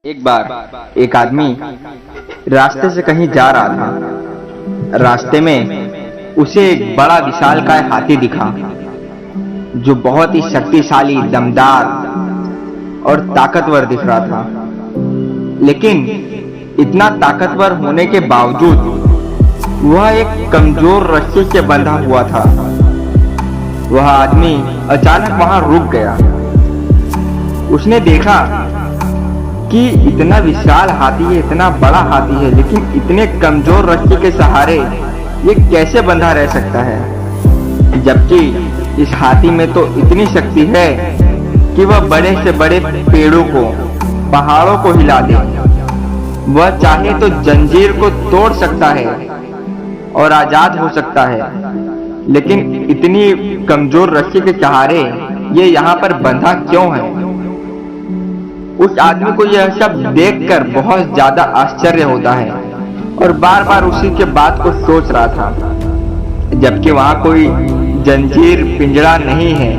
एक बार एक आदमी रास्ते से कहीं जा रहा था। रास्ते में उसे एक बड़ा विशालकाय हाथी दिखा जो बहुत ही शक्तिशाली, दमदार और ताकतवर दिख रहा था। लेकिन इतना ताकतवर होने के बावजूद वह एक कमजोर रस्सी से बंधा हुआ था। वह आदमी अचानक वहां रुक गया। उसने देखा कि इतना विशाल हाथी है, इतना बड़ा हाथी है, लेकिन इतने कमजोर रस्सी के सहारे ये कैसे बंधा रह सकता है, जबकि इस हाथी में तो इतनी शक्ति है कि वह बड़े से बड़े पेड़ों को, पहाड़ों को हिला दे। वह चाहे तो जंजीर को तोड़ सकता है और आजाद हो सकता है, लेकिन इतनी कमजोर रस्सी के सहारे ये यहाँ पर बंधा क्यों है? उस आदमी को यह सब देखकर बहुत ज्यादा आश्चर्य होता है और बार बार उसी के बात को सोच रहा था, जबकि वहां कोई जंजीर, पिंजरा नहीं है।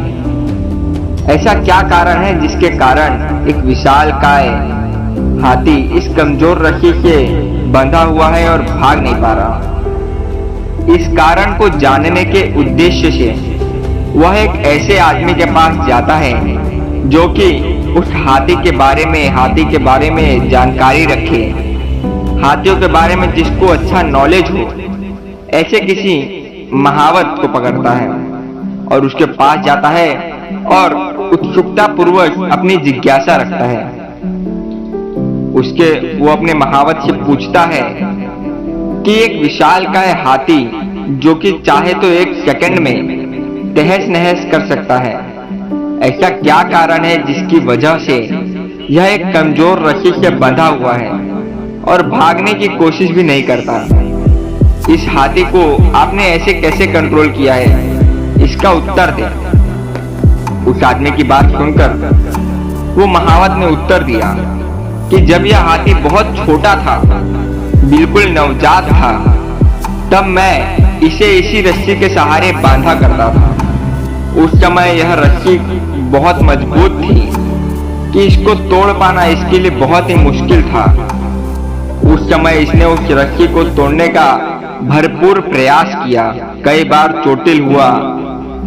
ऐसा क्या कारण है जिसके कारण एक विशालकाय हाथी इस कमजोर रस्सी से बंधा हुआ है और भाग नहीं पा रहा? इस कारण को जानने के उद्देश्य से वह एक ऐसे आदमी के पास जाता है जो कि उस हाथी के बारे में जानकारी रखे, हाथियों के बारे में जिसको अच्छा नॉलेज हो। ऐसे किसी महावत को पकड़ता है और उसके पास जाता है और उत्सुकता पूर्वक अपनी जिज्ञासा रखता है। वो अपने महावत से पूछता है कि एक विशालकाय हाथी जो कि चाहे तो एक सेकंड में तहस नहस कर सकता है, ऐसा क्या कारण है जिसकी वजह से यह एक कमजोर रस्सी से बंधा हुआ है और भागने की कोशिश भी नहीं करता? इस हाथी को आपने ऐसे कैसे कंट्रोल किया है? इसका उत्तर दे। उस आदमी की बात सुनकर वो महावत ने उत्तर दिया कि जब यह हाथी बहुत छोटा था, बिल्कुल नवजात था, तब मैं इसे इसी रस्सी के सहारे बांधा करता था। उस समय यह रस्सी बहुत मजबूत थी कि इसको तोड़ पाना इसके लिए बहुत ही मुश्किल था। उस समय इसने उस रस्सी को तोड़ने का भरपूर प्रयास किया। कई बार चोटिल हुआ,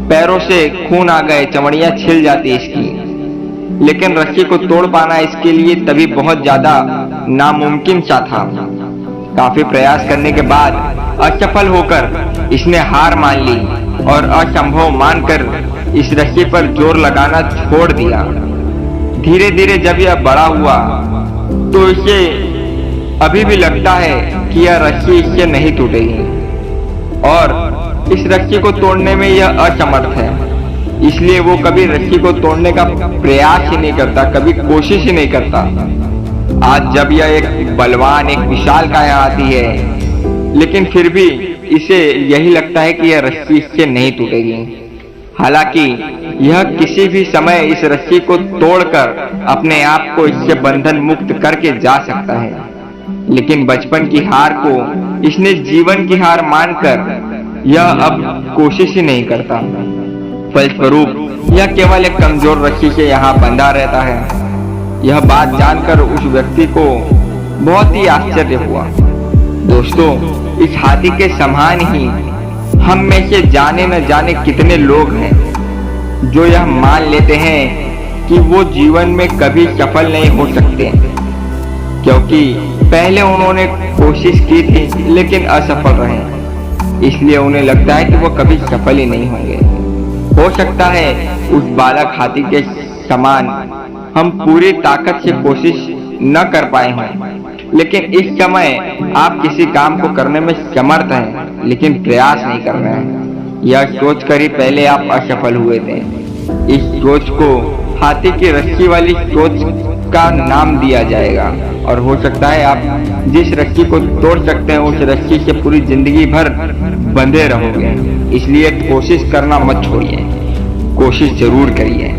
पैरों से खून आ गए, चमड़ियां छिल जाती इसकी, लेकिन रस्सी को तोड़ पाना इसके लिए तभी बहुत ज्यादा नामुमकिन सा था। काफी प्रयास करने के बाद असफल होकर इसने हार मान ली और असंभव मानकर इस रस्सी पर जोर लगाना छोड़ दिया। धीरे धीरे जब यह बड़ा हुआ तो इसे अभी भी लगता है कि यह रस्सी इससे नहीं टूटेगी और इस रस्सी को तोड़ने में यह असमर्थ है। इसलिए वो कभी रस्सी को तोड़ने का प्रयास ही नहीं करता, कभी कोशिश ही नहीं करता। आज जब यह एक बलवान, एक विशालकाय हाथी है, लेकिन फिर भी इसे यही लगता है कि यह रस्सी इससे नहीं टूटेगी। हालांकि यह किसी भी समय इस रस्सी को तोड़कर अपने आप को इससे बंधन मुक्त करके जा सकता है, लेकिन बचपन की हार को इसने जीवन की हार मानकर यह अब कोशिश ही नहीं करता। फलस्वरूप यह केवल एक कमजोर रस्सी से यहाँ बंधा रहता है। यह बात जानकर उस व्यक्ति को बहुत ही आश्चर्य हुआ। दोस्तों, इस हाथी के समान ही हम में से जाने न जाने कितने लोग हैं जो यह मान लेते हैं कि वो जीवन में कभी सफल नहीं हो सकते, क्योंकि पहले उन्होंने कोशिश की थी लेकिन असफल रहे। इसलिए उन्हें लगता है कि वो कभी सफल ही नहीं होंगे। हो सकता है उस बालक हाथी के समान हम पूरी ताकत से कोशिश न कर पाए हों, लेकिन इस समय आप किसी काम को करने में समर्थ हैं, लेकिन प्रयास नहीं कर रहे हैं। यह सोच कर ही पहले आप असफल हुए थे। इस सोच को हाथी की रस्सी वाली सोच का नाम दिया जाएगा और हो सकता है आप जिस रस्सी को तोड़ सकते हैं उस रस्सी से पूरी जिंदगी भर बंधे रहोगे। इसलिए कोशिश करना मत छोड़िए, कोशिश जरूर करिए।